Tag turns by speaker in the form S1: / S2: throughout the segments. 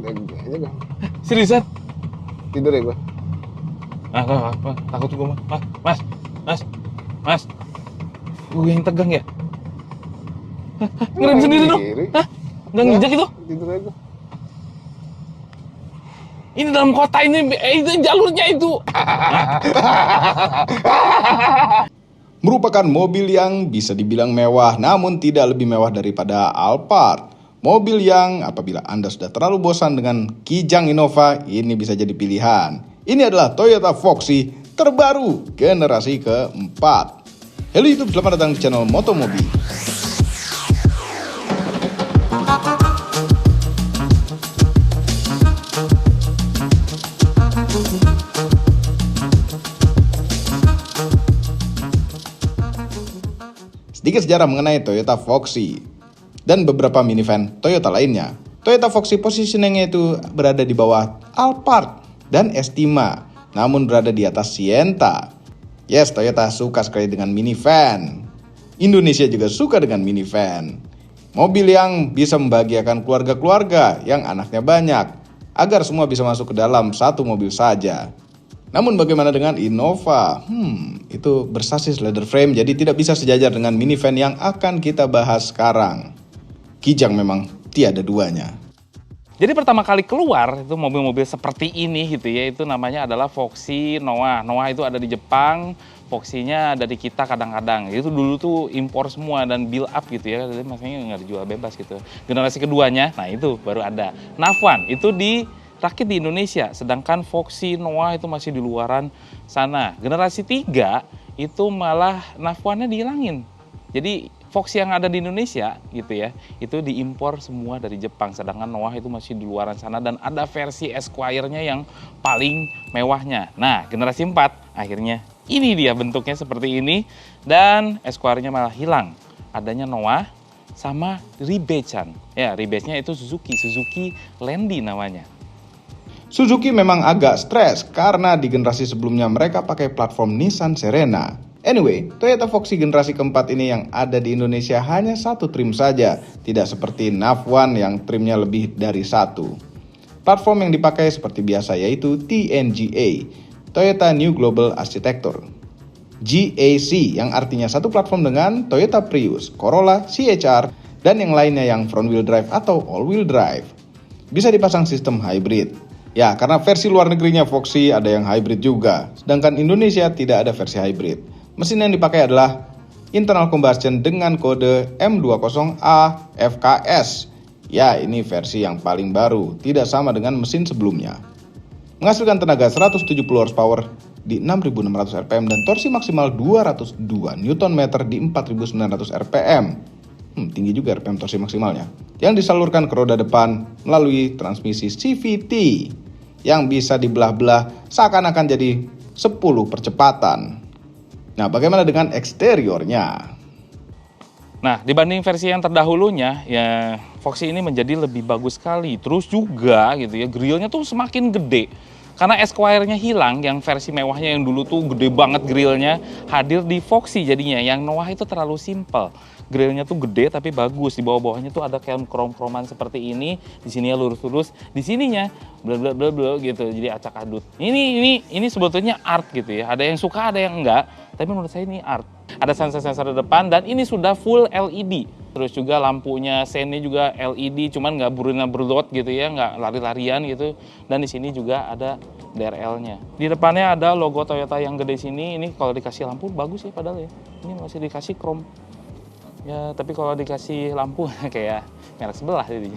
S1: Ganti aja kan.
S2: Seriusan?
S1: Tidur ya gua.
S2: Takut gue mah. Mas. Gue yang tegang ya. Ngerem sendiri dong.
S1: Kiri.
S2: Hah? Nggak nginjak itu?
S1: Tidur aja.
S2: Ini dalam kota ini, itu jalurnya itu.
S3: Merupakan mobil yang bisa dibilang mewah, namun tidak lebih mewah daripada Alphard. Mobil yang apabila Anda sudah terlalu bosan dengan Kijang Innova, ini bisa jadi pilihan. Ini adalah Toyota Foxy terbaru generasi keempat. Halo YouTube, selamat datang di channel Motomobi. Sedikit sejarah mengenai Toyota Foxy dan beberapa minivan Toyota lainnya. Toyota Foxy positioningnya itu berada di bawah Alphard dan Estima, namun berada di atas Sienta. Yes, Toyota suka sekali dengan minivan. Indonesia juga suka dengan minivan. Mobil yang bisa membahagiakan keluarga-keluarga yang anaknya banyak, agar semua bisa masuk ke dalam satu mobil saja. Namun bagaimana dengan Innova? Itu bersasis leather frame, jadi tidak bisa sejajar dengan minivan yang akan kita bahas sekarang. Kijang memang tiada duanya.
S2: Jadi pertama kali keluar itu mobil-mobil seperti ini gitu ya, itu namanya adalah Foxy Noah. Noah itu ada di Jepang, Foxy-nya ada di kita kadang-kadang. Itu dulu tuh impor semua dan build up gitu ya, jadi makanya nggak dijual bebas gitu. Generasi keduanya, nah itu baru ada. Navan itu dirakit di Indonesia, sedangkan Foxy Noah itu masih di luaran sana. Generasi 3 itu malah Navan-nya dihilangin. Jadi Foxy yang ada di Indonesia gitu ya, itu diimpor semua dari Jepang, sedangkan Noah itu masih di luaran sana dan ada versi Esquire-nya yang paling mewahnya. Nah, generasi 4 akhirnya ini dia bentuknya seperti ini dan Esquire-nya malah hilang. Adanya Noah sama Rebase-an. Ya, Rebase-nya itu Suzuki Landy namanya.
S3: Suzuki memang agak stres karena di generasi sebelumnya mereka pakai platform Nissan Serena. Anyway, Toyota Foxy generasi keempat ini yang ada di Indonesia hanya satu trim saja, tidak seperti Nav1 yang trimnya lebih dari satu. Platform yang dipakai seperti biasa yaitu TNGA, Toyota New Global Architecture. GAC yang artinya satu platform dengan Toyota Prius, Corolla, CHR, dan yang lainnya yang front wheel drive atau all wheel drive. Bisa dipasang sistem hybrid. Ya, karena versi luar negerinya Foxy ada yang hybrid juga, sedangkan Indonesia tidak ada versi hybrid. Mesin yang dipakai adalah internal combustion dengan kode M20A FKS. Ya, ini versi yang paling baru, tidak sama dengan mesin sebelumnya. Menghasilkan tenaga 170 horsepower di 6.600 rpm dan torsi maksimal 202 Nm di 4.900 rpm. Tinggi juga rpm torsi maksimalnya. Yang disalurkan ke roda depan melalui transmisi CVT yang bisa dibelah-belah seakan-akan jadi 10 percepatan. Nah, bagaimana dengan eksteriornya?
S2: Nah, dibanding versi yang terdahulunya, ya Foxy ini menjadi lebih bagus sekali. Terus juga gitu ya, grillnya tuh semakin gede. Karena Esquire-nya hilang, yang versi mewahnya yang dulu tuh gede banget grillnya, hadir di Foxy jadinya. Yang Noah itu terlalu simple. Grillnya tuh gede tapi bagus. Di bawah-bawahnya tuh ada kayak krom-kroman seperti ini. Di sininya lurus-lurus, di sininya bla gitu. Jadi acak adut. Ini sebetulnya art gitu ya. Ada yang suka, ada yang enggak. Tapi menurut saya ini art. Ada sensor-sensor di depan dan ini sudah full LED. Terus juga lampunya sennya juga LED, cuman nggak berlot gitu ya, nggak lari-larian gitu. Dan di sini juga ada DRL-nya. Di depannya ada logo Toyota yang gede sini. Ini kalau dikasih lampu bagus ya padahal ya. Ini masih dikasih chrome. Ya, tapi kalau dikasih lampu kayak merek sebelah jadi.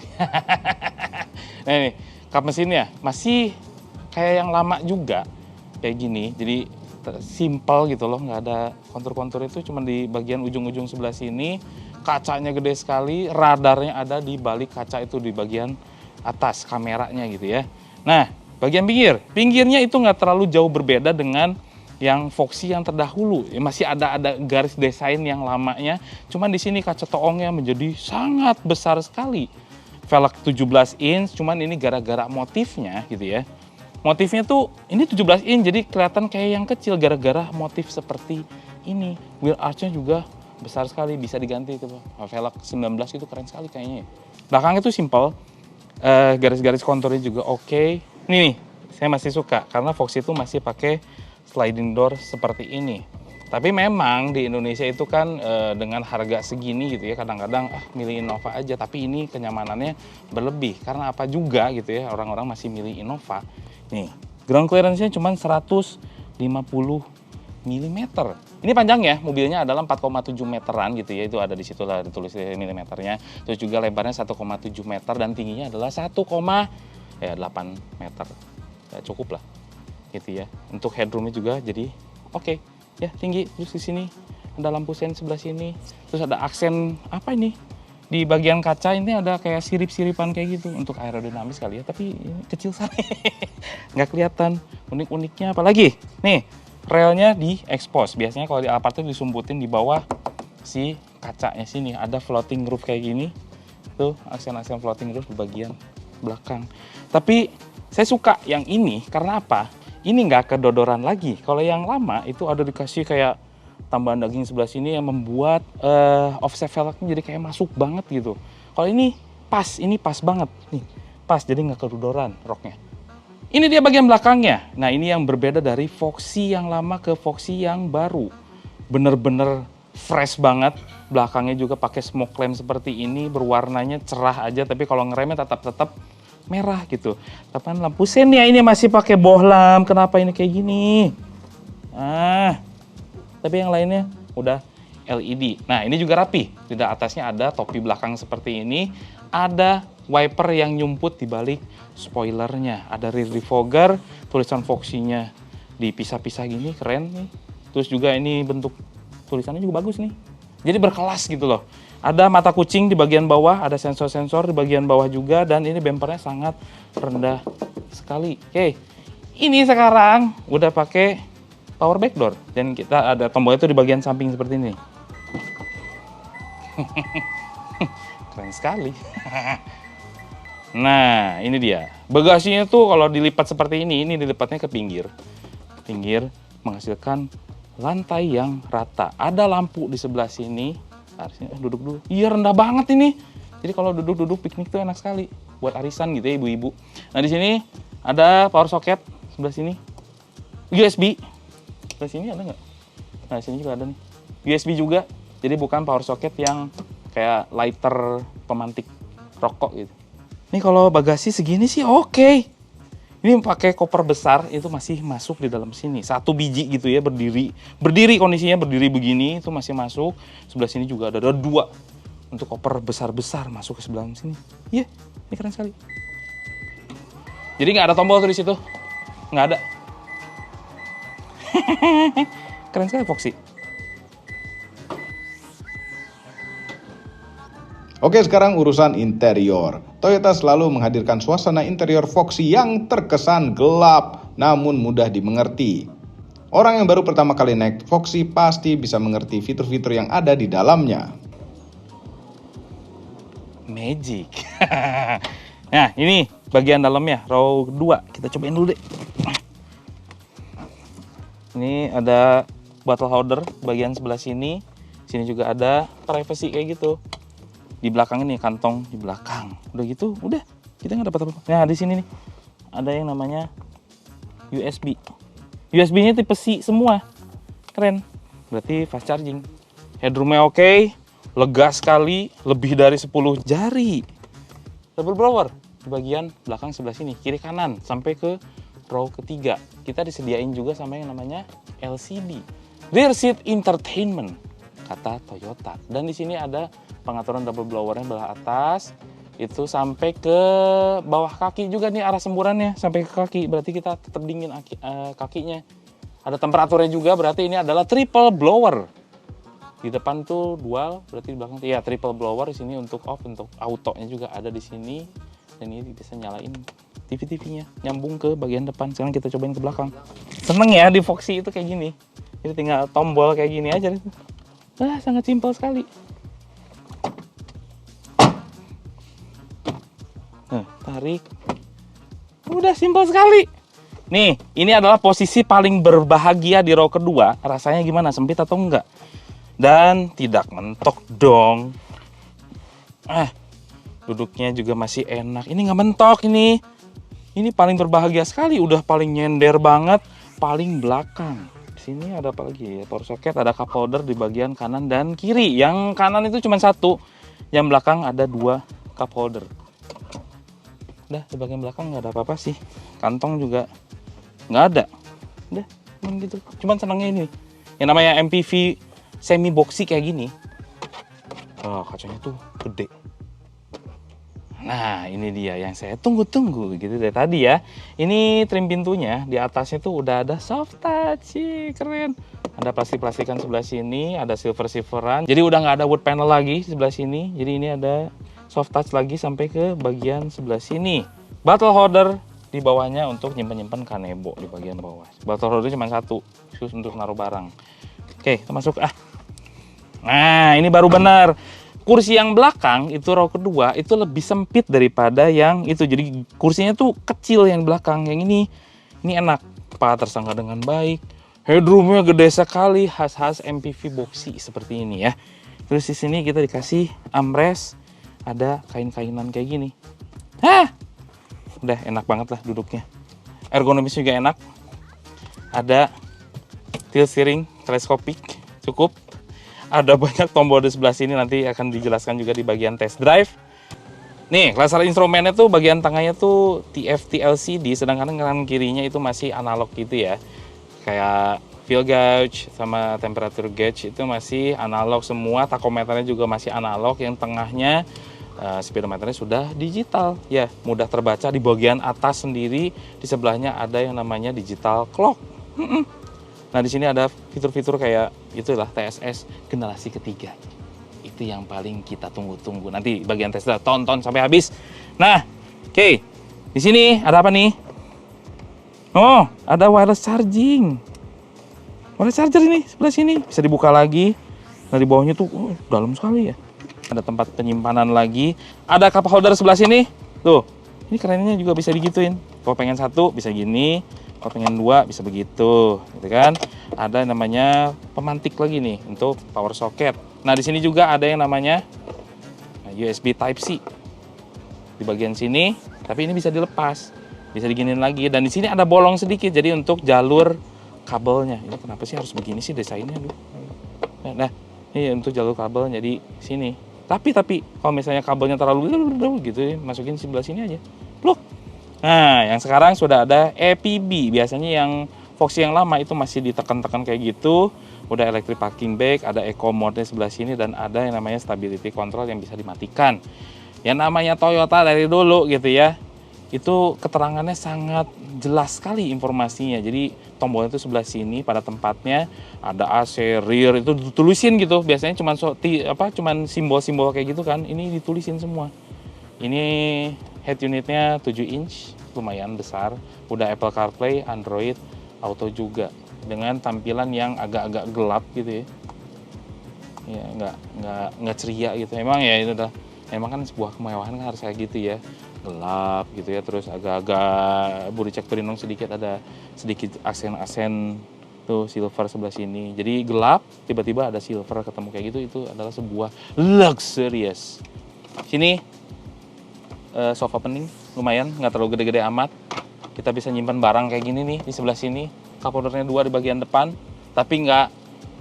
S2: Nah ini, kap mesinnya masih kayak yang lama juga. Kayak gini, jadi simple gitu loh, nggak ada kontur-kontur itu, cuma di bagian ujung-ujung sebelah sini. Kacanya gede sekali, radarnya ada di balik kaca itu di bagian atas kameranya gitu ya. Nah, bagian pinggirnya itu nggak terlalu jauh berbeda dengan yang Foxy yang terdahulu. Ya, masih ada garis desain yang lamanya, cuman di sini kaca toongnya menjadi sangat besar sekali. Velg 17 inch, cuman ini gara-gara motifnya gitu ya. Motifnya tuh ini 17 inch jadi kelihatan kayak yang kecil gara-gara motif seperti ini. Wheel arch-nya juga besar sekali, bisa diganti itu. Velg 19 itu keren sekali kayaknya. Belakang itu simple. Garis-garis konturnya juga oke. Nih, saya masih suka karena Foxy itu masih pakai sliding door seperti ini. Tapi memang di Indonesia itu kan dengan harga segini gitu ya, kadang-kadang milih Innova aja, tapi ini kenyamanannya berlebih. Karena apa juga gitu ya, orang-orang masih milih Innova. Nih, ground clearance-nya cuma 150 mm. Ini panjangnya, mobilnya adalah 4,7 meteran gitu ya, itu ada di situ lah ditulis milimeternya. Terus juga lebarnya 1,7 meter dan tingginya adalah 1,8 meter. Ya, cukup lah gitu ya. Untuk headroomnya juga jadi oke. Ya tinggi. Terus di sini ada lampu sen sebelah sini. Terus ada aksen apa ini? Di bagian kaca ini ada kayak sirip-siripan kayak gitu untuk aerodinamis kali ya. Tapi ini kecil sekali, nggak kelihatan. Unik-uniknya apa lagi? Nih, relnya di expose. Biasanya kalau di Alphard itu disumputin di bawah si kacanya sini. Ada floating roof kayak gini. Tuh aksen-aksen floating roof di bagian belakang. Tapi saya suka yang ini karena apa? Ini nggak kedodoran lagi. Kalau yang lama itu ada dikasih kayak tambahan daging sebelah sini yang membuat offset velgnya jadi kayak masuk banget gitu. Kalau ini pas banget nih, pas jadi nggak kedodoran roknya. Ini dia bagian belakangnya. Nah ini yang berbeda dari Foxy yang lama ke Foxy yang baru. Bener-bener fresh banget. Belakangnya juga pakai smoke lamp seperti ini, berwarnanya cerah aja. Tapi kalau ngeremnya tetap merah gitu. Tapi lampu sen ya ini masih pakai bohlam. Kenapa ini kayak gini? Tapi yang lainnya udah LED. Nah ini juga rapi. Di atasnya ada topi belakang seperti ini. Ada wiper yang nyumput di balik spoilernya. Ada rear defogger. Tulisan Foxy-nya dipisah-pisah gini, keren nih. Terus juga ini bentuk tulisannya juga bagus nih. Jadi berkelas gitu loh. Ada mata kucing di bagian bawah, ada sensor-sensor di bagian bawah juga, dan ini bempernya sangat rendah sekali. Oke, ini sekarang udah pakai power back door, dan kita ada tombol itu di bagian samping seperti ini. Keren sekali. Nah, ini dia. Bagasinya tuh kalau dilipat seperti ini dilipatnya ke pinggir. Pinggir menghasilkan lantai yang rata. Ada lampu di sebelah sini. Harusnya duduk dulu. Iya rendah banget ini. Jadi kalau duduk-duduk piknik tuh enak sekali buat arisan gitu ya ibu-ibu. Nah di sini ada power socket sebelah sini. USB. Sebelah sini ada nggak? Nah di sini juga ada nih. USB juga. Jadi bukan power socket yang kayak lighter pemantik rokok gitu. Ini kalau bagasi segini sih oke. Ini pakai koper besar itu masih masuk di dalam sini. 1 biji gitu ya berdiri. Berdiri kondisinya berdiri begini itu masih masuk. Sebelah sini juga ada 2 untuk koper besar-besar masuk ke sebelah sini. Iya, ini keren sekali. Jadi nggak ada tombol tuh di situ. Nggak ada. Keren sekali Foxy.
S3: Oke, sekarang urusan interior. Toyota selalu menghadirkan suasana interior Foxy yang terkesan gelap, namun mudah dimengerti. Orang yang baru pertama kali naik Foxy pasti bisa mengerti fitur-fitur yang ada di dalamnya.
S2: Magic. Nah, ini bagian dalamnya, row 2. Kita cobain dulu deh. Ini ada bottle holder bagian sebelah sini. Sini juga ada privacy kayak gitu. Di belakang ini kantong di belakang. Udah gitu, udah kita nggak dapat apa-apa. Nah di sini nih ada yang namanya USB. USB-nya tipe C semua, keren. Berarti fast charging. Headroomnya oke, lega sekali, lebih dari 10 jari. Double blower di bagian belakang sebelah sini, kiri kanan sampai ke row ketiga. Kita disediain juga sama yang namanya LCD, rear seat entertainment kata Toyota. Dan di sini ada pengaturan double blowernya belah atas itu sampai ke bawah kaki juga nih arah semburannya sampai ke kaki, berarti kita tetap dingin kakinya. Ada temperaturnya juga, berarti ini adalah triple blower. Di depan tuh dual, berarti di belakang ya triple blower. Di sini untuk off, untuk autonya juga ada di sini. Dan ini bisa nyalain TV-nya nyambung ke bagian depan. Sekarang kita cobain ke belakang. Seneng ya di Foxy itu kayak gini. Jadi tinggal tombol kayak gini aja. Wah, sangat simpel sekali. Nah, tarik. Udah simpel sekali. Nih, ini adalah posisi paling berbahagia di row kedua. Rasanya gimana? Sempit atau enggak? Dan tidak mentok dong. Duduknya juga masih enak. Ini nggak mentok ini. Ini paling berbahagia sekali. Udah paling nyender banget. Paling belakang. Di sini ada apa lagi ya? Power socket, ada cup holder di bagian kanan dan kiri. Yang kanan itu cuma satu. Yang belakang ada 2 cup holder. Udah di bagian belakang nggak ada apa-apa sih. Kantong juga nggak ada. Udah cuman gitu. Cuman senangnya ini. Yang namanya MPV semi boxy kayak gini. Oh, kacanya tuh gede. Nah, ini dia yang saya tunggu-tunggu gitu dari tadi ya. Ini trim pintunya, di atasnya tuh udah ada soft touch. Keren. Ada plastik-plastikan sebelah sini, ada silver-silveran. Jadi udah nggak ada wood panel lagi di sebelah sini. Jadi ini ada soft touch lagi sampai ke bagian sebelah sini. Bottle holder di bawahnya untuk nyimpen-nyimpen kanebo di bagian bawah. Bottle holder cuma satu, khusus untuk naruh barang. Oke, kita masuk. Nah, ini baru benar. Kursi yang belakang itu row kedua itu lebih sempit daripada yang itu. Jadi kursinya tuh kecil yang belakang. Yang ini enak. Paha tersangga dengan baik. Headroomnya gede sekali. Khas-khas MPV boxy seperti ini ya. Terus di sini kita dikasih armrest. Ada kain-kainan kayak gini. Udah enak banget lah duduknya. Ergonomis juga enak. Ada tilt steering teleskopik. Cukup. Ada banyak tombol di sebelah sini, nanti akan dijelaskan juga di bagian test drive. Nih, cluster instrumennya tuh bagian tengahnya tuh TFT LCD, sedangkan kanan kirinya itu masih analog gitu ya. Kayak fuel gauge sama temperature gauge itu masih analog semua, takometernya juga masih analog. Yang tengahnya speedometernya sudah digital. Ya, mudah terbaca. Di bagian atas sendiri, di sebelahnya ada yang namanya digital clock. Nah, di sini ada fitur-fitur kayak itulah TSS generasi ketiga. Itu yang paling kita tunggu-tunggu. Nanti bagian tes drive tonton sampai habis. Nah, oke. Di sini ada apa nih? Oh, ada wireless charging. Wireless charger ini sebelah sini. Bisa dibuka lagi. Nah, di bawahnya tuh dalam sekali ya. Ada tempat penyimpanan lagi. Ada cup holder sebelah sini. Tuh, ini kerennya juga bisa digituin. Kalau pengen satu bisa gini. Kalau pengen 2 bisa begitu, gitu kan? Ada yang namanya pemantik lagi nih untuk power socket. Nah, di sini juga ada yang namanya USB Type C di bagian sini, tapi ini bisa dilepas, bisa diginin lagi. Dan di sini ada bolong sedikit, jadi untuk jalur kabelnya. Ini kenapa sih harus begini sih desainnya? Nah, ini untuk jalur kabel jadi sini. Tapi kalau misalnya kabelnya terlalu gitu, masukin sebelah sini aja. Loh. Nah, yang sekarang sudah ada EPB. Biasanya yang Foxy yang lama itu masih ditekan-tekan kayak gitu. Udah electric parking brake, ada eco mode sebelah sini, dan ada yang namanya stability control yang bisa dimatikan. Yang namanya Toyota dari dulu gitu ya, itu keterangannya sangat jelas sekali informasinya. Jadi tombolnya itu sebelah sini pada tempatnya, ada AC, rear, itu ditulisin gitu. Biasanya cuman simbol-simbol kayak gitu kan. Ini ditulisin semua. Ini head unitnya 7 inch, lumayan besar. Udah Apple CarPlay, Android Auto juga. Dengan tampilan yang agak-agak gelap gitu ya. Ya, nggak ceria gitu. Emang ya itu dah. Emang kan sebuah kemewahan kan harus kayak gitu ya. Gelap gitu ya, terus agak-agak body check berinong sedikit, ada sedikit aksen-aksen tuh silver sebelah sini. Jadi gelap, tiba-tiba ada silver ketemu kayak gitu, itu adalah sebuah luxurious. Sini sofa pening, lumayan, nggak terlalu gede-gede amat. Kita bisa nyimpan barang kayak gini nih di sebelah sini. Cup holdernya 2 di bagian depan, tapi nggak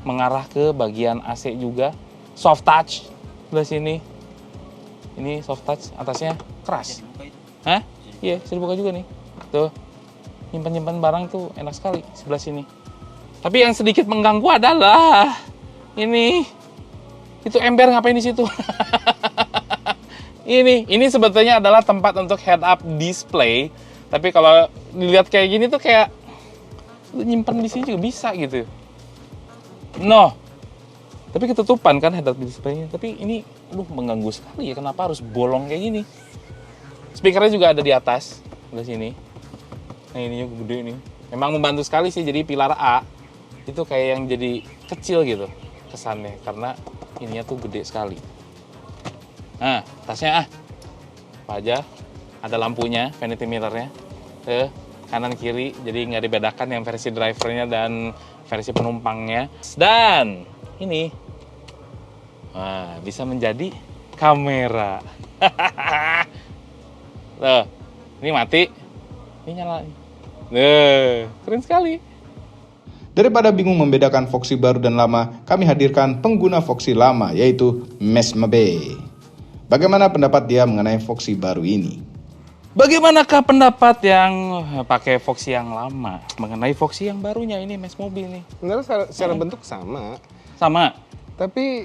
S2: mengarah ke bagian AC juga. Soft touch sebelah sini. Ini soft touch, atasnya keras. Hah? Iya, bisa dibuka juga nih. Tuh, nyimpan-nyimpan barang tuh enak sekali sebelah sini. Tapi yang sedikit mengganggu adalah ini. Itu ember ngapain di situ? Ini sebetulnya adalah tempat untuk head up display. Tapi kalau dilihat kayak gini tuh kayak lu nyimpan di sini juga bisa gitu. No. Tapi ketutupan kan head up display-nya. Tapi ini mengganggu sekali ya, kenapa harus bolong kayak gini. Speakernya juga ada di atas, di sini. Nah, ini juga gede nih. Memang membantu sekali sih, jadi pilar A itu kayak yang jadi kecil gitu kesannya, karena ininya tuh gede sekali. Nah, tasnya apa aja, ada lampunya, vanity mirrornya ke kanan kiri, jadi nggak dibedakan yang versi drivernya dan versi penumpangnya. Dan ini bisa menjadi kamera. Tuh, ini mati, ini nyala. Keren sekali.
S3: Daripada bingung membedakan Foxy baru dan lama, kami hadirkan pengguna Foxy lama, yaitu Mesmabe. Bagaimana pendapat dia mengenai Foxy baru ini?
S2: Bagaimanakah pendapat yang pakai Foxy yang lama mengenai Foxy yang barunya ini, Mas Mobil nih?
S1: Sebenarnya secara bentuk sama,
S2: Sama,
S1: tapi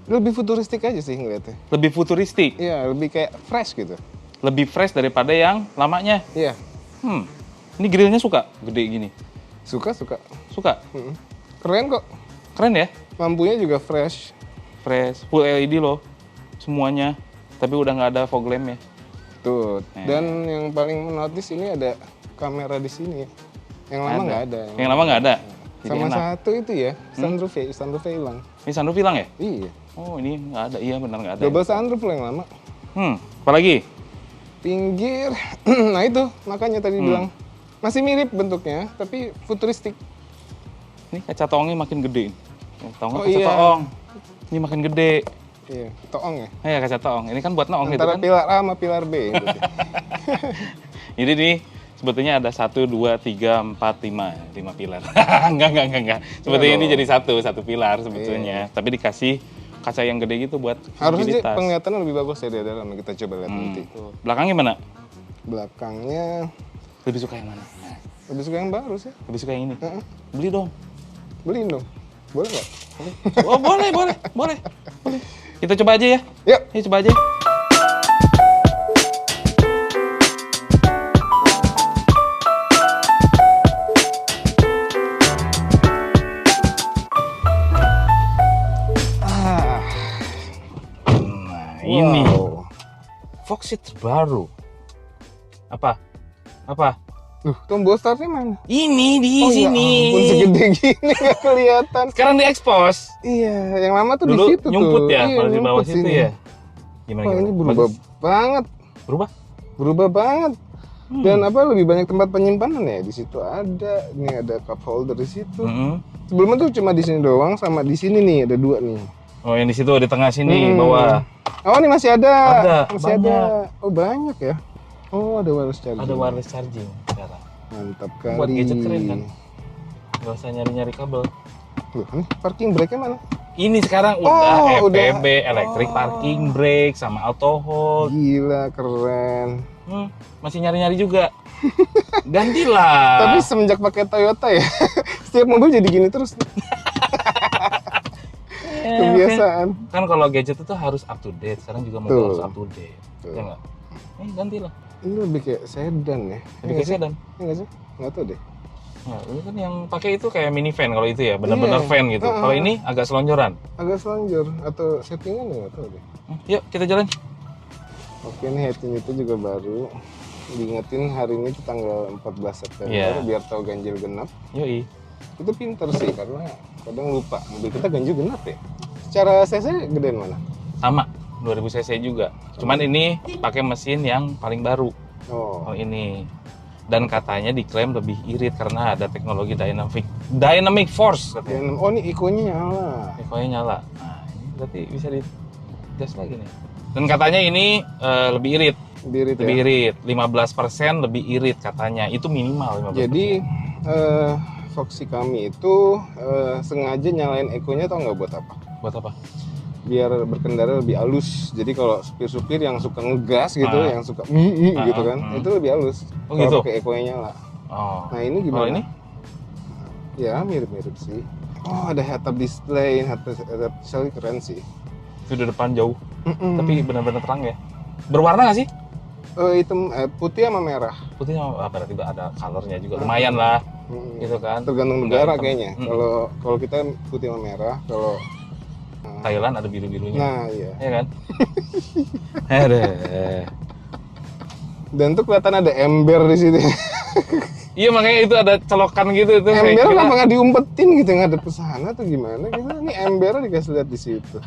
S1: lebih futuristik aja sih ngeliatnya.
S2: lebih futuristik,
S1: Iya, lebih kayak fresh gitu.
S2: lebih fresh daripada yang lamanya.
S1: Iya,
S2: Ini grillnya suka gede gini.
S1: suka.
S2: Suka?
S1: Keren kok.
S2: Keren ya?
S1: Lampunya juga fresh.
S2: Fresh, full LED loh semuanya. Tapi udah nggak ada fog lamp ya.
S1: Tuh. Dan yang paling notice ini ada kamera di sini. Yang lama nggak ada.
S2: Yang lama nggak ada. Jadi
S1: Sama
S2: enak.
S1: satu itu ya, sunroofnya hilang.
S2: Ini sunroof hilang ya?
S1: Iya.
S2: Oh ini nggak ada, iya benar nggak ada.
S1: Double sunroof yang lama.
S2: Apalagi?
S1: Pinggir. Nah itu, makanya tadi bilang. Masih mirip bentuknya, tapi futuristik.
S2: Ini kaca toongnya makin gede. Tahu nggak
S1: Oh,
S2: kaca
S1: iya.
S2: toong? Ini makin gede.
S1: Iya, toong ya.
S2: Ya kaca toong. Ini kan buat noong gitu
S1: Antara
S2: kan.
S1: pilar A sama pilar B. Gitu.
S2: Jadi nih sebetulnya ada 1, 2, 3, 4, 5 pilar. Enggak. Sebetulnya ini jadi satu pilar sebetulnya. Tapi dikasih kaca yang gede gitu buat
S1: Harusnya sih
S2: visibilitas.
S1: penglihatannya lebih bagus ya di dalam. Kita coba lihat nanti.
S2: Belakangnya mana?
S1: Belakangnya
S2: Lebih suka yang mana? Nah,
S1: lebih suka yang baru sih.
S2: lebih suka yang ini.
S1: Heeh.
S2: Beli dong.
S1: Beliin dong. Boleh nggak?
S2: Oh boleh. Kita coba aja ya.
S1: Yuk.
S2: Yuk coba aja. Nah ini
S1: Wow.
S2: Foxy terbaru. Apa?
S1: Tombol startnya mana?
S2: Ini di sini.
S1: Ya ampun, segede gini nggak kelihatan.
S2: Sekarang diekspos.
S1: Iya, yang lama tuh
S2: Dulu
S1: di situ
S2: nyumput
S1: tuh.
S2: ya,
S1: Iya,
S2: kalau di bawah
S1: nyumput
S2: situ
S1: sini.
S2: ya. Gimana?
S1: Wah, ini berubah
S2: Bagus?
S1: banget.
S2: Berubah?
S1: Berubah banget. Dan apa lebih banyak tempat penyimpanan ya di situ ada. Ini ada cup holder di situ. Sebelumnya tuh cuma di sini doang sama di sini nih ada 2 nih.
S2: Oh yang di situ di tengah sini bawah.
S1: Oh, ini masih ada.
S2: Ada,
S1: Masih
S2: banyak.
S1: ada. Oh, banyak ya. Oh, ada wireless charging.
S2: Ada wireless charging sekarang.
S1: Mantap kali.
S2: Buat gadget keren kan? Gak usah nyari-nyari kabel.
S1: Loh, ini parking brake-nya mana?
S2: Ini sekarang udah
S1: Oh, udah.
S2: EPB, electric parking brake sama auto hold.
S1: Gila, keren.
S2: Masih nyari-nyari juga. Gantilah.
S1: Tapi semenjak pakai Toyota ya, setiap mobil jadi gini terus. Kebiasaan.
S2: Kan kalau gadget itu harus up to date. Sekarang juga mobil
S1: Tuh.
S2: harus up to date. Ya nggak? Gantilah.
S1: Ini lebih kayak sedan ya.
S2: Lebih kayak sedan.
S1: Iya nggak sih? Nggak tahu deh.
S2: Nah, ini kan yang pakai itu kayak minivan kalau itu ya, benar-benar
S1: Iya.
S2: van gitu. Kalau ini agak selonjoran.
S1: Agak selanjur atau settingan ya nggak tahu deh.
S2: Yuk kita jalan.
S1: Oke, ini heading itu juga baru. Diingetin hari ini tuh tanggal 14 September
S2: Iya.
S1: biar tahu ganjil genap.
S2: Yoi.
S1: Itu pinter sih karena kadang lupa mobil kita ganjil genap ya. Secara cc gedean mana?
S2: Sama 2000 cc juga. Cuman ini pakai mesin yang paling baru.
S1: Oh,
S2: Oh ini. Dan katanya diklaim lebih irit karena ada teknologi dynamic force katanya.
S1: oh ini eco-nya nyala.
S2: Eco-nya nyala. Nah, ini berarti bisa di gas lagi nih. Dan katanya ini lebih irit.
S1: Birit ya.
S2: Lebih irit. 15% lebih irit katanya. Itu minimal 15%.
S1: Jadi Foxy kami itu sengaja nyalain eco-nya tau nggak buat apa?
S2: buat apa?
S1: Biar berkendara lebih halus. Jadi kalau supir-supir yang suka ngegas gitu,
S2: Ah.
S1: yang suka gitu kan, itu lebih halus.
S2: Oh,
S1: kalau
S2: gitu?
S1: pakai eco-nya nyala.
S2: Oh.
S1: Nah ini gimana?
S2: Kalau ini?
S1: Ya mirip-mirip sih. Oh ada head-up display, head-up display keren sih.
S2: Sudah depan jauh. Tapi benar-benar terang ya. Berwarna nggak sih?
S1: Hitam, putih sama merah.
S2: Putih apa berarti ada colornya juga lumayan lah. Gitu kan.
S1: Tergantung
S2: Enggak
S1: negara
S2: hitam.
S1: kayaknya. Kalau kita putih sama merah, kalau
S2: Thailand ada biru-birunya.
S1: nah iya.
S2: Ya kan? Ada.
S1: Dan tuh kelihatan ada ember di situ.
S2: Iya makanya itu ada colokan gitu tuh.
S1: Ember
S2: Kayak
S1: kenapa nggak diumpetin gitu ngadep ke sana tuh gimana gitu? Ini embernya dikasih lihat di situ.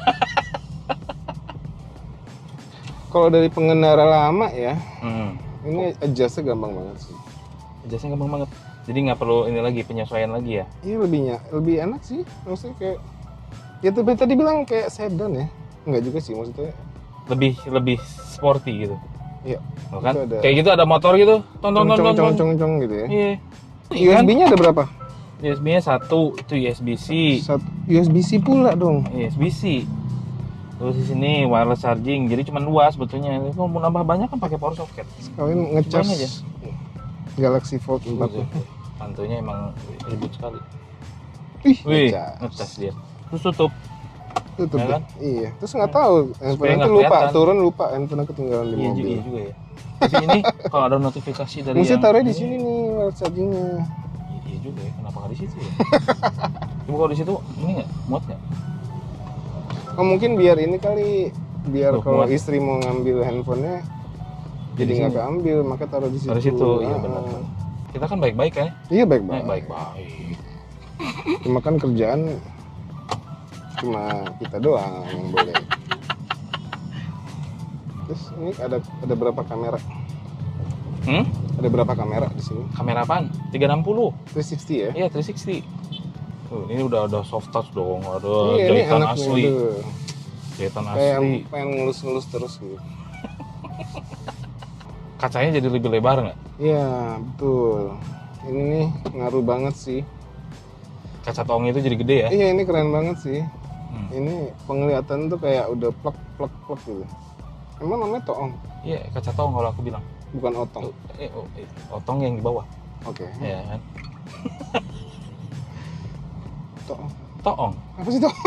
S1: Kalau dari pengendara lama ya, ini adjustnya gampang banget sih.
S2: Jasanya gampang banget. Jadi nggak perlu ini lagi penyesuaian lagi ya.
S1: Iya lebih enak sih. Maksudnya kayak ya tadi bilang kayak sedan ya. Enggak juga sih maksudnya.
S2: lebih sporty gitu.
S1: Iya.
S2: Tuh kan?
S1: Itu ada
S2: Kayak gitu ada motor gitu.
S1: cong gitu ya.
S2: Iya.
S1: USB-nya ada berapa?
S2: USB-nya 1, itu USB-C.
S1: USB-C pula dong.
S2: USB-C. Terus di sini wireless charging. Jadi cuma 2 sebetulnya. Kalau mau nambah banyak kan pakai power socket.
S1: Sekalian
S2: Cobain
S1: ngecas
S2: aja.
S1: Galaxy Fold 4.
S2: Tantenya emang ribut sekali.
S1: Ih,
S2: Wih,
S1: ngecas.
S2: ngecas dia. Terus tutup.
S1: Tutup
S2: Ya
S1: deh.
S2: kan?
S1: Iya. Terus nggak tahu handphone
S2: Supaya
S1: itu
S2: nggak
S1: lupa
S2: kelihatan.
S1: turun, lupa handphone ketinggalan di
S2: Iya
S1: mobil.
S2: juga ya. Tapi ini kalau ada notifikasi dari
S1: Mesti
S2: yang
S1: taruhnya di sini nih wireless chargingnya.
S2: Iya juga ya. Kenapa nggak di situ ya? Coba kalau di situ ini nggak muat nggak?
S1: Oh mungkin biar ini kali, biar
S2: Loh,
S1: kalau
S2: muat.
S1: istri mau ngambil handphonenya jadi nggak
S2: sini.
S1: keambil, maka taruh di situ.
S2: Dari situ, iya
S1: Ah.
S2: benar. Kita kan baik-baik kan?
S1: Iya baik-baik.
S2: Baik-baik.
S1: Cuma kan kerjaan cuma kita doang yang boleh. Terus ini ada berapa kamera? Ada berapa kamera di sini?
S2: Kamera apaan? 360.
S1: 360 ya?
S2: Iya 360. Ini udah ada soft touch dong, ada
S1: Iya, ini
S2: jahitan
S1: enak
S2: asli.
S1: nih. Aduh.
S2: Jahitan
S1: Kayak
S2: asli.
S1: pengen ngelus-ngelus terus gitu.
S2: Kacanya jadi lebih lebar nggak?
S1: Iya, betul. Ini nih ngaruh banget sih.
S2: Kaca tong itu jadi gede ya?
S1: Iya, ini keren banget sih.
S2: Hmm.
S1: Ini penglihatan tuh kayak udah plek gitu. Emang namanya toong,
S2: Iya, kaca tong kalau aku bilang.
S1: bukan otong.
S2: Otong yang di bawah.
S1: Oke.
S2: Iya kan?
S1: Toong.
S2: Toong.
S1: Apa sih toong?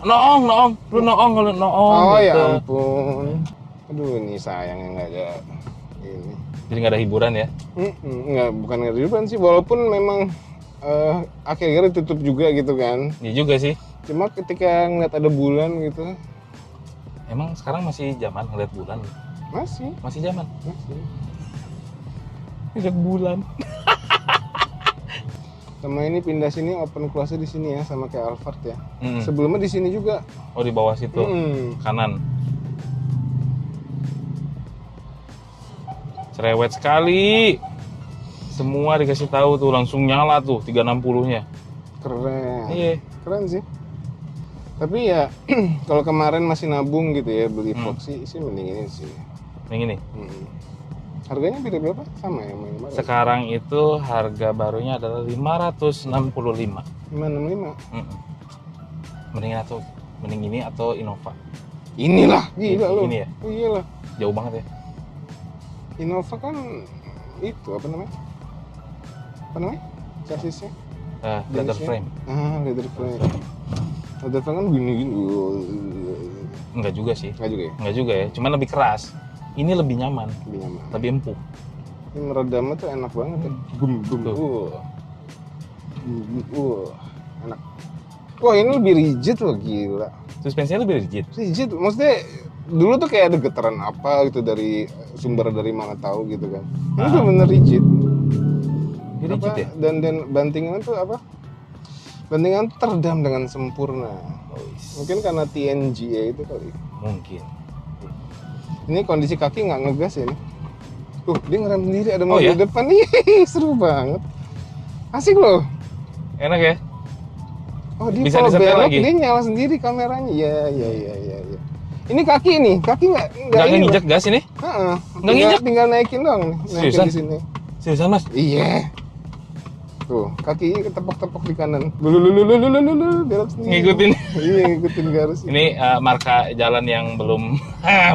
S2: Noong. Lu noong kalau noong.
S1: Oh ya
S2: gitu.
S1: ampun. Aduh, ini sayangnya nggak ada ini.
S2: Jadi nggak ada hiburan ya?
S1: Nggak, bukan nggak ada hiburan sih. Walaupun memang akhirnya ditutup juga gitu kan.
S2: Iya juga sih.
S1: Cuma ketika ngeliat ada bulan gitu,
S2: Emang sekarang masih zaman ngeliat bulan?
S1: masih.
S2: Masih zaman?
S1: Ngeliat bulan. Sama ini pindah sini open close di sini ya, sama kayak Alphard ya.
S2: Mm.
S1: Sebelumnya di sini juga.
S2: Oh di bawah situ, kanan. Cerewet sekali. Semua dikasih tahu tuh langsung nyala tuh 360-nya.
S1: Keren.
S2: Iya.
S1: Keren sih. Tapi ya kalau kemarin masih nabung gitu ya beli Foxy sih mending ini sih.
S2: Yang ini.
S1: Harganya beda berapa? Sama ya main kemarin.
S2: Sekarang itu harga barunya adalah 565.
S1: 565.
S2: Mending ini atau Innova.
S1: Inilah, gila lo.
S2: Ini ya?
S1: Iya lah.
S2: Jauh banget ya.
S1: Innova kan itu apa namanya? Chassisnya?
S2: Leather
S1: Jenisnya?
S2: frame.
S1: Leather frame. Leather frame kan gini-gini.
S2: Enggak juga sih.
S1: Enggak juga ya?
S2: Enggak juga ya. Cuman lebih keras. Ini lebih nyaman,
S1: Lebih nyaman.
S2: lebih empuk.
S1: Ini meredamnya tuh enak banget ya. Gum.
S2: Tuh.
S1: Enak. Wah ini lebih rigid loh, gila.
S2: Suspensinya lebih rigid.
S1: Rigid, maksudnya dulu tuh kayak ada getaran apa gitu dari sumber dari mana tahu gitu kan. Ini tuh bener rigid.
S2: Rigid ya?
S1: Dan bantingan tuh apa? Bantingan tuh teredam dengan sempurna. Mungkin karena TNGA itu kali.
S2: Mungkin.
S1: Ini kondisi kaki nggak ngegas ya ini. Dia ngerem sendiri, ada
S2: Oh,
S1: mobil
S2: ya?
S1: depan. Ih, seru banget. Asik loh.
S2: Enak ya?
S1: Oh, dia
S2: Bisa
S1: kalau
S2: disetel
S1: belok
S2: lagi?
S1: dia nyala sendiri kameranya. Iya. Ini kaki nih, kaki nggak
S2: Nggak
S1: ini.
S2: nginjek gas ini?
S1: Heeh.
S2: Nggak nginjek?
S1: Tinggal naikin doang nih, naikin
S2: Seriusan?
S1: di sini.
S2: Seriusan mas?
S1: Iya. Tuh, kaki ketepok-tepok di kanan. Lulululululululu, belok sendiri.
S2: Ngikutin.
S1: Iya, ngikutin garis.
S2: Ini marka jalan yang belum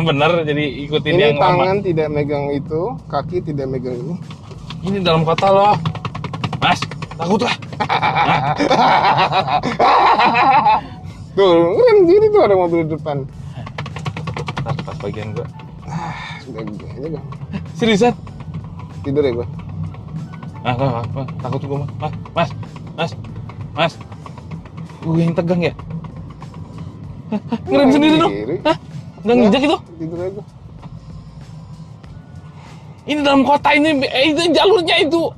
S2: bener, jadi ikutin
S1: Ini
S2: yang
S1: tangan
S2: lama.
S1: tidak megang itu, kaki tidak megang ini.
S2: Ini dalam kota loh. Mas, takut lah.
S1: Tuh, rem sendiri tuh ada mobil di depan.
S2: Ntar pas bagian gua.
S1: Sudah gini aja gua.
S2: Seriusan?
S1: Tidur ya gua.
S2: Takut gua mas. Yang tegang ya? Ngerem sendiri dong? Hah? Nggak nginjak itu?
S1: Tidur aja.
S2: Ini dalam kota ini, itu jalurnya itu.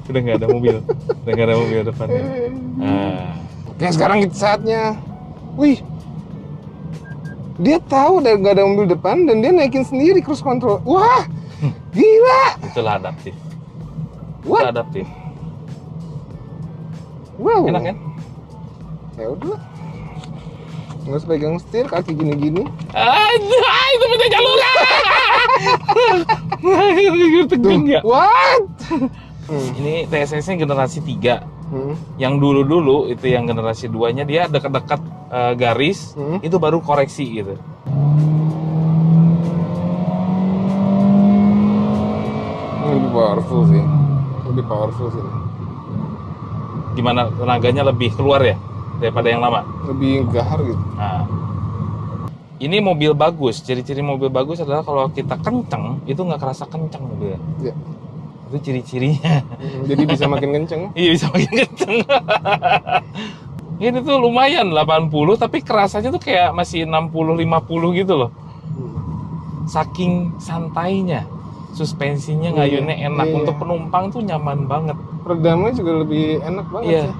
S2: Udah nggak ada mobil, depannya.
S1: Oke, sekarang saatnya. Wih, dia tahu udah nggak ada mobil depan dan dia naikin sendiri cruise control. Wah, gila.
S2: Itulah adaptif.
S1: What?
S2: Adaptif.
S1: Wow.
S2: Enak kan?
S1: Ya udah. Nggak usah pegang setir, kaki gini-gini.
S2: Itu beda jalur. Tegang ya.
S1: What?
S2: Ini TSS-nya generasi 3.
S1: Hmm.
S2: Yang dulu-dulu itu yang generasi 2-nya dia dekat-dekat garis, itu baru koreksi gitu.
S1: Ini lebih powerful sih. Lebih powerful sih.
S2: Gimana tenaganya lebih keluar ya daripada yang lama?
S1: Lebih gahar gitu.
S2: Nah, ini mobil bagus. Ciri-ciri mobil bagus adalah kalau kita kenceng, itu nggak kerasa kenceng mobilnya.
S1: Ya.
S2: Itu ciri-cirinya.
S1: Jadi bisa makin kenceng.
S2: Iya, bisa makin kenceng. Ini tuh lumayan 80, tapi kerasanya tuh kayak masih 60-50 gitu loh. Saking santainya. Suspensinya ngayunnya enak.
S1: Iya.
S2: Untuk penumpang tuh nyaman banget.
S1: Peredamnya juga lebih enak banget
S2: Iya.
S1: sih.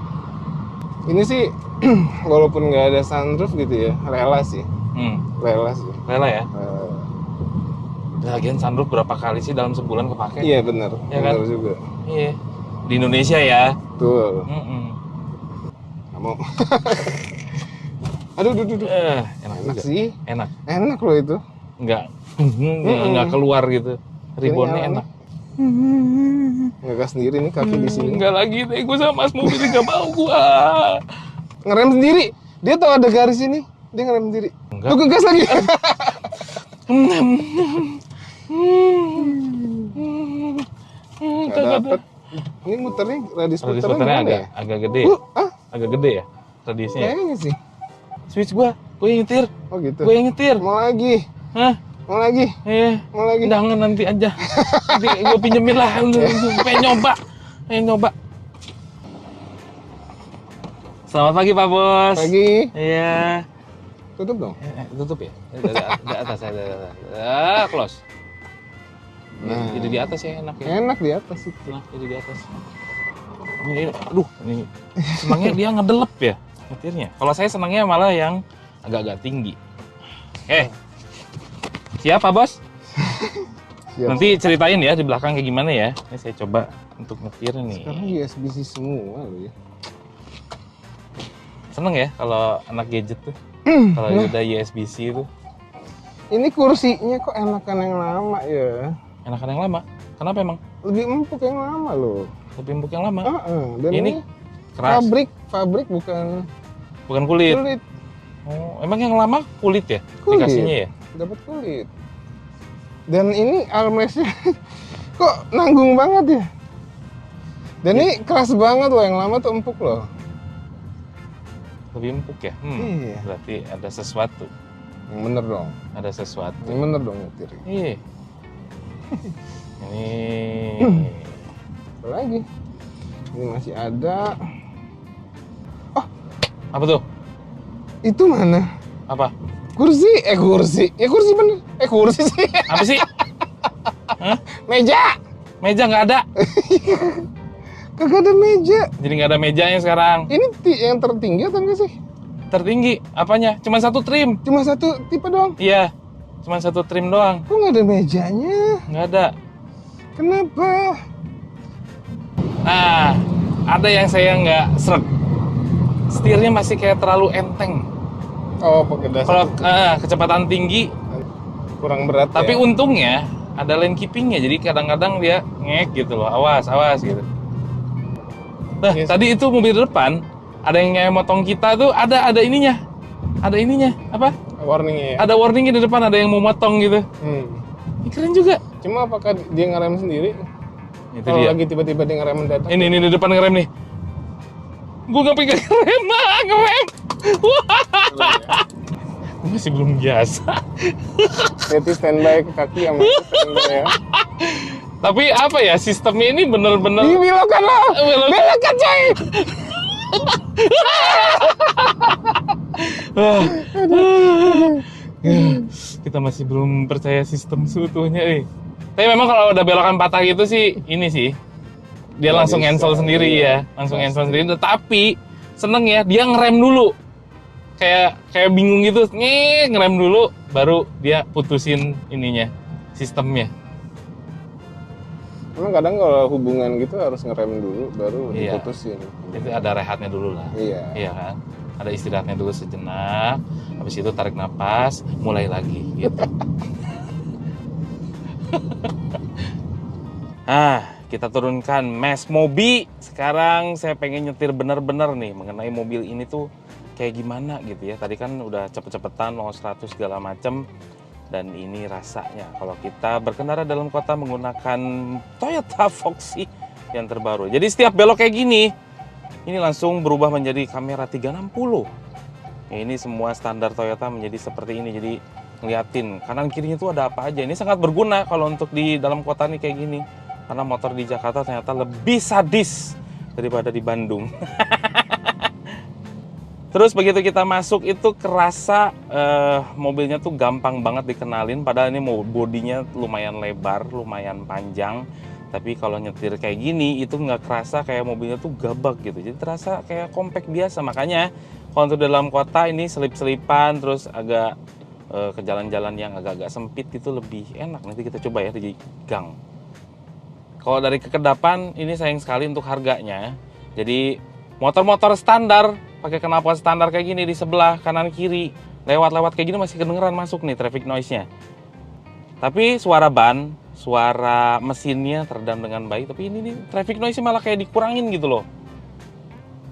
S1: Ini sih walaupun nggak ada sunroof gitu ya, rela sih. Rela sih.
S2: Rela ya.
S1: Eh,
S2: Lagian sunroof berapa kali sih dalam sebulan kepake?
S1: iya benar,
S2: Iya
S1: benar
S2: kan?
S1: juga.
S2: Iya. Di Indonesia ya.
S1: Betul. Nggak mau. Aduh, enak
S2: Enak juga.
S1: sih.
S2: Enak.
S1: Enak loh itu.
S2: Nggak keluar gitu. Ribonnya
S1: nyalanya.
S2: enak.
S1: Ngegas sendiri nih kaki di sini.
S2: Enggak lagi deh, gue sama mas mobil nggak mau gua.
S1: Ngerem sendiri. Dia tahu ada garis ini, dia ngerem sendiri.
S2: Enggak.
S1: Tuh ngegas lagi. Nggak dapet. Ini muternya radius
S2: Radius
S1: puternya
S2: puternya
S1: gimana ya?
S2: agak gede. Agak gede ya radiusnya. Ya?
S1: Kayaknya sih.
S2: Switch gue yang nyetir.
S1: Oh gitu.
S2: Gue yang nyetir.
S1: Mau lagi.
S2: Hah?
S1: Mau lagi.
S2: Iya.
S1: Mau lagi.
S2: Jangan nanti aja. Nanti gue pinjemin lah. Pengen nyoba. Selamat pagi Pak Bos.
S1: Pagi.
S2: Iya.
S1: Tutup dong.
S2: Tutup ya? Di atas. Close.
S1: Nah.
S2: Jadi di atas ya enak ya.
S1: Enak di atas itu.
S2: Enak jadi di atas. Aduh, ini senangnya dia ngedelep ya nyetirnya. Kalau saya senangnya malah yang agak-agak tinggi. Siap Pak Bos?
S1: Siap.
S2: Nanti ceritain ya di belakang kayak gimana ya. Ini saya coba untuk nyetir nih.
S1: Sekarang USB-C semua loh ya.
S2: Seneng ya kalau anak gadget tuh. Kalau udah USB-C itu.
S1: Ini kursinya kok enakan yang lama ya.
S2: Enakan yang lama. Kenapa emang?
S1: Lebih empuk yang lama loh.
S2: Lebih empuk yang lama.
S1: Dan
S2: Ini
S1: ini
S2: keras.
S1: Fabrik bukan
S2: Bukan kulit.
S1: kulit.
S2: Oh, emang yang lama kulit ya?
S1: Kulit.
S2: Dikasihnya ya?
S1: Dapat kulit. Dan ini armrestnya kok nanggung banget ya. Dan ini keras banget loh, yang lama tuh empuk loh.
S2: Lebih empuk ya?
S1: Iya.
S2: Berarti ada sesuatu.
S1: Yang bener dong.
S2: Ada sesuatu.
S1: Yang bener dong nyetir.
S2: Iya. Ini
S1: Apa lagi? Ini masih ada.
S2: apa tuh?
S1: Itu mana?
S2: Apa?
S1: Kursi. Ya kursi bener. Kursi sih.
S2: Apa sih? Hah?
S1: Meja.
S2: Meja nggak ada.
S1: Kagak ada meja.
S2: Jadi nggak ada mejanya sekarang.
S1: Ini yang tertinggi atau enggak sih?
S2: Tertinggi. Apanya? Cuma satu trim.
S1: Cuma satu tipe doang.
S2: Iya. Cuma satu trim doang.
S1: Kok nggak ada mejanya?
S2: Nggak ada.
S1: Kenapa?
S2: Nah, ada yang saya nggak sreg. Setirnya masih kayak terlalu enteng.
S1: Oh, pakai
S2: Kalau
S1: dasar
S2: kecepatan tinggi,
S1: kurang berat.
S2: tapi
S1: ya?
S2: untungnya ada lane keepingnya. Jadi kadang-kadang dia ngek gitu loh. Awas gitu. Nah,
S1: Yes.
S2: tadi itu mobil depan ada yang kayak motong kita tuh ada ininya. Ada ininya. Apa?
S1: Warningnya ya.
S2: Ada warningnya di depan, ada yang mau motong gitu. Ini keren juga.
S1: Cuma apakah dia ngerem sendiri?
S2: Itu
S1: Kalau
S2: dia.
S1: lagi tiba-tiba dia ngerem mendadak.
S2: Ini di depan ngerem nih. Gue gak pegang ngerem, ngerem. Wah. Gue masih belum biasa.
S1: Jadi standby ke kaki sama standby ya.
S2: Tapi apa ya, sistemnya ini bener-bener.
S1: Dibelokkan loh.
S2: Belok.
S1: Belokkan coy.
S2: Kita masih belum percaya sistem seutuhnya. Tapi memang kalau udah belokan patah gitu sih, ini sih dia
S1: Nggak
S2: langsung
S1: bisa,
S2: cancel sendiri
S1: iya.
S2: ya, langsung cancel sendiri. Tapi seneng ya, dia ngerem dulu, kayak bingung gitu, ngerem dulu, baru dia putusin ininya, sistemnya.
S1: Emang kadang kalau hubungan gitu harus ngerem dulu baru
S2: Iya.
S1: diputusin.
S2: Itu ada rehatnya dulu lah.
S1: Iya.
S2: Iya kan. Ada istirahatnya dulu sejenak, habis itu tarik napas, mulai lagi gitu. Kita turunkan Mas Mobi. Sekarang saya pengen nyetir bener-bener nih mengenai mobil ini tuh kayak gimana gitu ya. Tadi kan udah cepet-cepetan mau 100 segala macem. Dan ini rasanya kalau kita berkendara dalam kota menggunakan Toyota Foxy yang terbaru. Jadi setiap belok kayak gini, ini langsung berubah menjadi kamera 360. Ya, ini semua standar Toyota menjadi seperti ini. Jadi ngeliatin kanan kirinya tuh ada apa aja. Ini sangat berguna kalau untuk di dalam kota nih kayak gini. Karena motor di Jakarta ternyata lebih sadis daripada di Bandung. Terus begitu kita masuk itu kerasa mobilnya tuh gampang banget dikenalin. Padahal ini bodinya lumayan lebar, lumayan panjang. Tapi kalau nyetir kayak gini itu nggak kerasa kayak mobilnya tuh gabak gitu. Jadi terasa kayak compact biasa. Makanya kalau untuk dalam kota ini selip-selipan terus agak ke jalan-jalan yang agak-agak sempit itu lebih enak. Nanti kita coba ya di gang. Kalau dari kekedapan ini sayang sekali untuk harganya. Jadi motor-motor standar pakai knalpot standar kayak gini di sebelah kanan kiri lewat-lewat kayak gini masih kedengeran masuk nih traffic noise-nya. Tapi suara ban, suara mesinnya teredam dengan baik. Tapi ini nih traffic noise-nya malah kayak dikurangin gitu loh.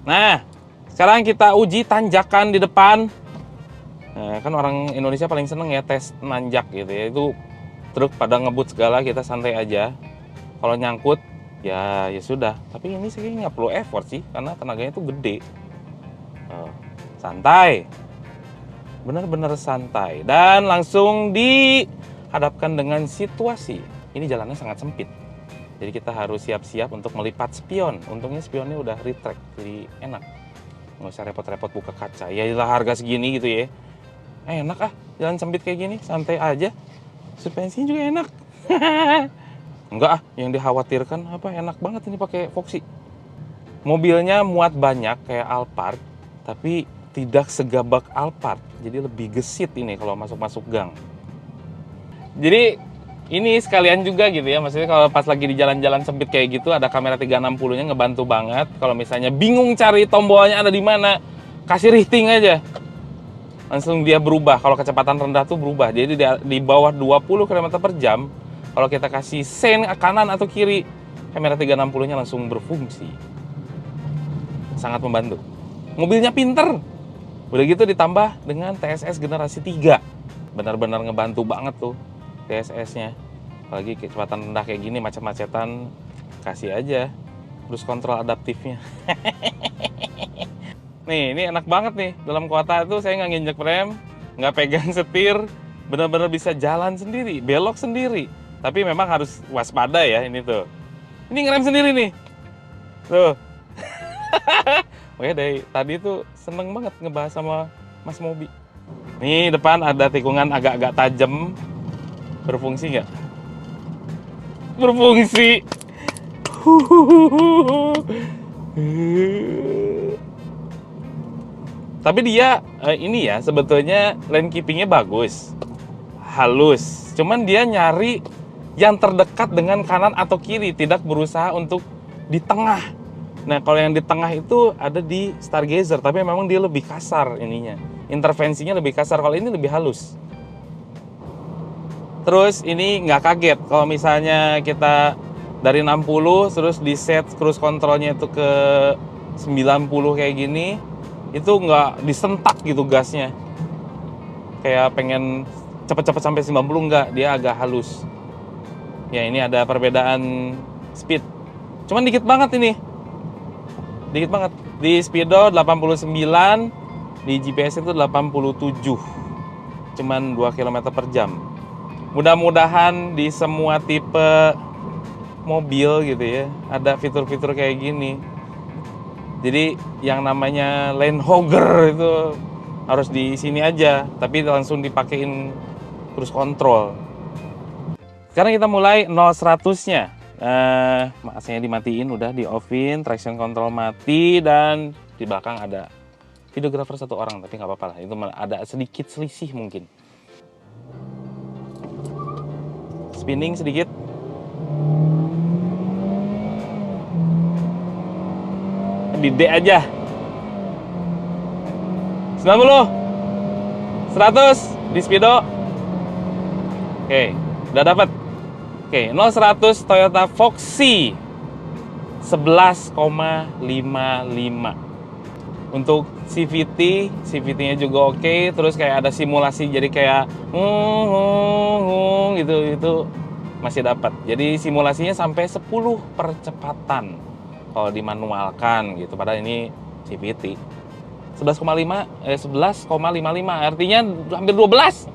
S2: Nah, sekarang kita uji tanjakan di depan. Nah, kan orang Indonesia paling seneng ya tes nanjak gitu ya. Itu truk pada ngebut segala, kita santai aja. Kalau nyangkut, ya sudah. Tapi ini sih nggak perlu effort sih, karena tenaganya tuh gede. Santai. Bener-bener santai. Dan langsung dihadapkan dengan situasi. Ini jalannya sangat sempit. Jadi kita harus siap-siap untuk melipat spion. Untungnya spionnya udah retract, jadi enak. Nggak usah repot-repot buka kaca. Ya lah harga segini gitu ya. Enak jalan sempit kayak gini, santai aja. Suspensinya juga enak. Enggak yang dikhawatirkan enak banget ini pakai Foxy. Mobilnya muat banyak kayak Alphard, tapi tidak segabak Alphard. Jadi lebih gesit ini kalau masuk-masuk gang. Jadi ini sekalian juga gitu ya, maksudnya kalau pas lagi di jalan-jalan sempit kayak gitu ada kamera 360-nya ngebantu banget. Kalau misalnya bingung cari tombolnya ada di mana, kasih rating aja. Langsung dia berubah, kalau kecepatan rendah tuh berubah. Jadi di bawah 20 km/jam, kalau kita kasih sen kanan atau kiri, kamera 360-nya langsung berfungsi. Sangat membantu. Mobilnya pinter. Udah gitu ditambah dengan TSS generasi 3. Benar-benar ngebantu banget tuh TSS-nya. Apalagi kecepatan rendah kayak gini, macet-macetan, kasih aja cruise control adaptifnya. Nih, ini enak banget nih. Dalam kota itu saya nggak nginjek rem, nggak pegang setir, benar-benar bisa jalan sendiri, belok sendiri. Tapi memang harus waspada ya ini tuh. Ini ngerem sendiri nih. Tuh. Makanya dari tadi tuh seneng banget ngebahas sama Mas Mobi. Nih depan ada tikungan agak-agak tajam. Berfungsi nggak? Berfungsi. Tapi dia ini ya sebetulnya lane keepingnya bagus. Halus. Cuman dia nyari yang terdekat dengan kanan atau kiri, tidak berusaha untuk di tengah. Nah, kalau yang di tengah itu ada di Stargazer, tapi memang dia lebih kasar ininya. Intervensinya lebih kasar, kalau ini lebih halus. Terus ini nggak kaget kalau misalnya kita dari 60 terus di set cruise controlnya itu ke 90 kayak gini, itu nggak disentak gitu gasnya. Kayak pengen cepet-cepet sampai 90 nggak, dia agak halus. Ya ini ada perbedaan speed. Cuman dikit banget ini. Dikit banget. Di speedo 89, di GPS itu 87. Cuman 2 km/jam. Mudah-mudahan di semua tipe mobil gitu ya, ada fitur-fitur kayak gini. Jadi yang namanya lane hogger itu harus di sini aja, tapi langsung dipakein cruise control. Sekarang kita mulai 0-100-nya. Masnya dimatiin, udah di offin, traction control mati, dan di belakang ada videographer 1 orang, tapi nggak apa-apa lah, itu ada sedikit selisih mungkin. Spinning sedikit. Di D aja. 90, 100 di speedo. Oke, udah dapat. Oke, 0-100 Toyota Foxy 11,55. Untuk CVT-nya juga oke. Terus kayak ada simulasi, jadi kayak gitu, itu masih dapat. Jadi simulasinya sampai 10 percepatan kalau dimanualkan gitu. Padahal ini CVT 11,55, artinya hampir 12.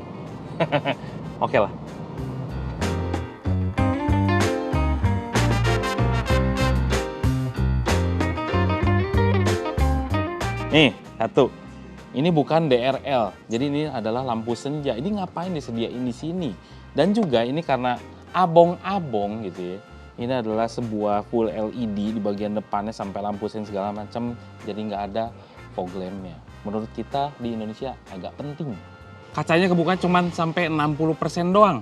S2: Oke lah. Nih, satu. Ini bukan DRL, jadi ini adalah lampu senja. Ini ngapain disediain di sini? Dan juga ini karena abong-abong gitu ya. Ini adalah sebuah full LED di bagian depannya sampai lampu sen segala macam. Jadi nggak ada fog lamp-nya. Menurut kita di Indonesia agak penting. Kacanya kebuka cuman sampai 60% doang.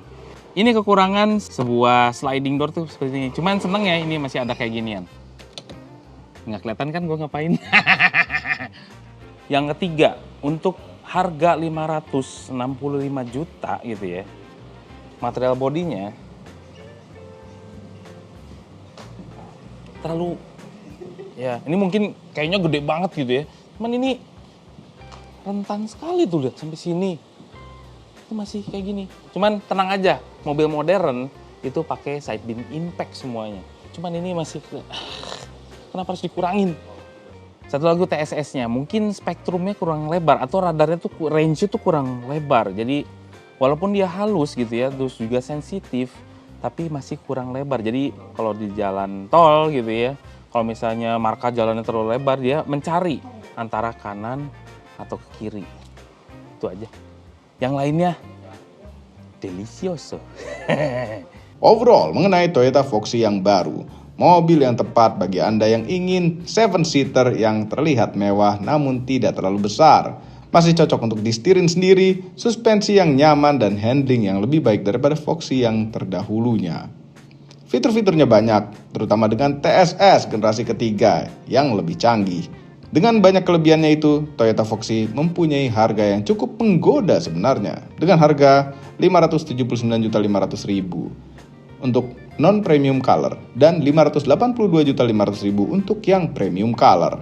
S2: Ini kekurangan sebuah sliding door tuh seperti ini. Cuman seneng ya ini masih ada kayak ginian. Nggak kelihatan kan gue ngapain. Yang ketiga, untuk harga 565 juta gitu ya. Material bodinya terlalu ya, ini mungkin kayaknya gede banget gitu ya. Cuman ini rentan sekali tuh, lihat sampai sini. Itu masih kayak gini. Cuman tenang aja, mobil modern itu pakai side beam impact semuanya. Cuman ini masih kenapa harus dikurangin? Satu lagi TSS-nya, mungkin spektrumnya kurang lebar atau radarnya tuh range itu kurang lebar. Jadi walaupun dia halus gitu ya, terus juga sensitif, tapi masih kurang lebar. Jadi kalau di jalan tol gitu ya, kalau misalnya marka jalannya terlalu lebar, dia mencari antara kanan atau ke kiri. Itu aja. Yang lainnya delicioso.
S3: Overall, mengenai Toyota Foxy yang baru, mobil yang tepat bagi Anda yang ingin 7-seater yang terlihat mewah namun tidak terlalu besar. Masih cocok untuk disetirin sendiri, suspensi yang nyaman dan handling yang lebih baik daripada Foxy yang terdahulunya. Fitur-fiturnya banyak, terutama dengan TSS generasi ketiga yang lebih canggih. Dengan banyak kelebihannya itu, Toyota Foxy mempunyai harga yang cukup menggoda sebenarnya. Dengan harga 579.500.000 untuk non-premium color dan 582.500.000 untuk yang premium color.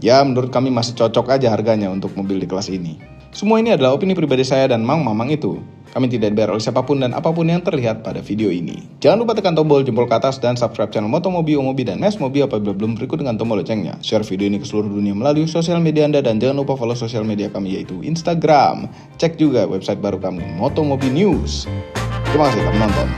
S3: Ya, menurut kami masih cocok aja harganya untuk mobil di kelas ini. Semua ini adalah opini pribadi saya dan Mamang itu. Kami tidak dibayar oleh siapapun dan apapun yang terlihat pada video ini. Jangan lupa tekan tombol jempol ke atas dan subscribe channel Motomobi, Omobi, dan Mes Mobi apabila belum, berikut dengan tombol loncengnya. Share video ini ke seluruh dunia melalui sosial media Anda dan jangan lupa follow sosial media kami yaitu Instagram. Cek juga website baru kami, Motomobi News. Terima kasih telah menonton.